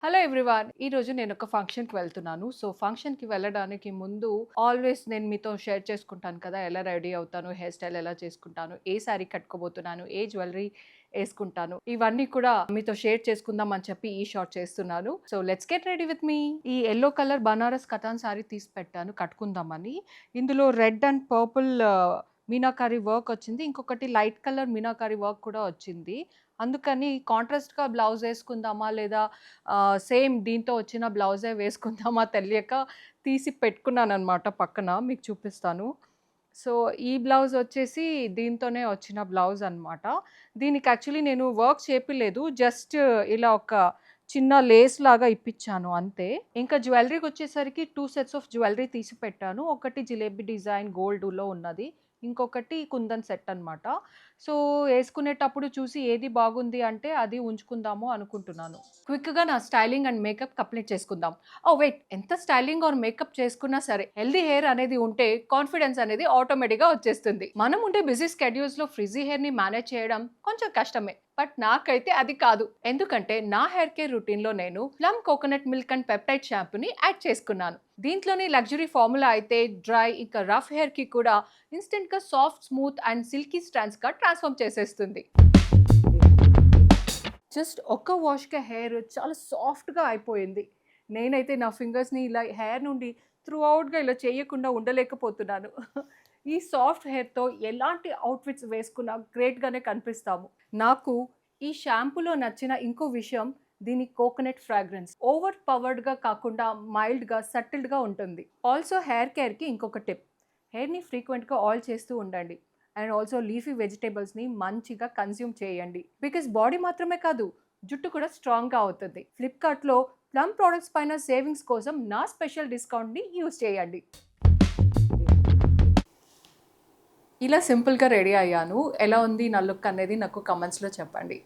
Hello everyone. ఈరోజు నేను ఒక ఫంక్షన్‌కి వెళ్తున్నాను. సో, ఫంక్షన్‌కి వెళ్ళడానికి ముందు ఆల్వేస్ నేను మీతో షేర్ చేసుకుంటాను కదా! ఎలా రెడీ అవుతాను, హెయిర్ స్టైల్ ఎలా చేసుకుంటాను, ఏ శారీ కట్టుకోబోతున్నాను, ఏ జ్యువెలరీ ఏసుకుంటాను. ఇవన్నీ కూడా మీతో షేర్ చేసుకుందాం అని చెప్పి ఈ షాట్ చేస్తున్నాను. So, let's get ready with me. ఈ యెల్లో కలర్ బనారస్ కతాన్ శారీ తీసి పెట్టాను కట్టుకుందామని. ఇందులో red and purple meenakari work వచ్చింది. ఇంకొకటి లైట్ కలర్ మీనాకరి వర్క్ కూడా వచ్చింది. అందుకని కాంట్రాస్ట్‌గా బ్లౌజ్ ఏసుకుందామా లేదా సేమ్ దీంతో వచ్చిన బ్లౌజే వేసుకుందామా తెలియక తీసి పెట్టుకున్నాననమాట పక్కన. మీకు చూపిస్తాను. సో, ఈ బ్లౌజ్ వచ్చేసి దీంతోనే వచ్చిన బ్లౌజ్ అనమాట. దీనికి యాక్చువల్లీ నేను వర్క్ చేపియలేదు. జస్ట్ ఇలా ఒక చిన్న లేస్ లాగా ఇప్పించాను అంతే. ఇంకా జ్యువెలరీకొచ్చేసరికి 2 సెట్స్ ఆఫ్ జ్యువెలరీ తీసి పెట్టాను. ఒకటి జిలేబీ డిజైన్ గోల్డ్‌లో ఉన్నది. ఇంకొకటి కుందన్ సెట్ అనమాట. సో, యేసుకునేటప్పుడు చూసి ఏది బాగుంది అంటే అది ఉంచుకుందాము అనుకుంటున్నాను. క్విక్‌గా నా స్టైలింగ్ అండ్ మేకప్ కంప్లీట్ చేసుకుందాం. ఓహ్! వెయిట్, ఎంత స్టైలింగ్ ఆర్ మేకప్ చేసుకున్నా సరే హెల్తీ హెయిర్ అనేది ఉంటే కాన్ఫిడెన్స్ అనేది ఆటోమేటిక్‌గా వచ్చేస్తుంది. మనం ఉండే బిజీ స్కెడ్యూల్స్‌లో ఫ్రిజీ హెయిర్‌ని మేనేజ్ చేయడం కొంచెం కష్టమే. బట్ నాకైతే అది కాదు. ఎందుకంటే నా హెయిర్ కేర్ రొటీన్‌లో నేను Plum coconut milk and peptide షాంపూని యాడ్ చేసుకున్నాను. దీంట్లోని లగ్జరీ ఫార్ములా అయితే డ్రై ఇంకా రఫ్ హెయిర్‌కి కూడా ఇన్‌స్టంట్‌గా సాఫ్ట్, స్మూత్ అండ్ సిల్కీ స్ట్రాండ్స్‌గా ట్రాన్స్‌ఫార్మ్ చేసేస్తుంది. జస్ట్ ఒక్క వాష్‌కే హెయిర్ చాలా సాఫ్ట్‌గా అయిపోయింది. నేనైతే నా ఫింగర్స్‌ని ఇలా హెయిర్ నుండి త్రూ ఔట్‌గా ఇలా చేయకుండా ఉండలేకపోతున్నాను. ఈ సాఫ్ట్ హెయిర్‌తో ఎలాంటి అవుట్‌ఫిట్స్ వేసుకున్నా గ్రేట్‌గానే కనిపిస్తాము. నాకు ఈ షాంపూలో నచ్చిన ఇంకో విషయం దీని కోకోనట్ ఫ్రాగ్రెన్స్. ఓవర్ పవర్డ్‌గా కాకుండా మైల్డ్‌గా, సటిల్డ్‌గా ఉంటుంది. ఆల్సో హెయిర్ కేర్‌కి ఇంకొక టిప్. హెయిర్‌ని ఫ్రీక్వెంట్‌గా ఆయిల్ చేస్తూ ఉండండి. అండ్ ఆల్సో లీఫీ వెజిటబుల్స్‌ని మంచిగా కన్జ్యూమ్ చేయండి. బికాస్ బాడీ మాత్రమే కాదు, జుట్టు కూడా స్ట్రాంగ్‌గా అవుతుంది. ఫ్లిప్‌కార్ట్‌లో ప్లమ్ ప్రొడక్ట్స్ పైన సేవింగ్స్ కోసం నా స్పెషల్ డిస్కౌంట్‌ని యూజ్ చేయండి. ఇలా సింపుల్‌గా రెడీ అయ్యాను. ఎలా ఉంది నా లుక్ అనేది నాకు కామెంట్స్‌లో చెప్పండి.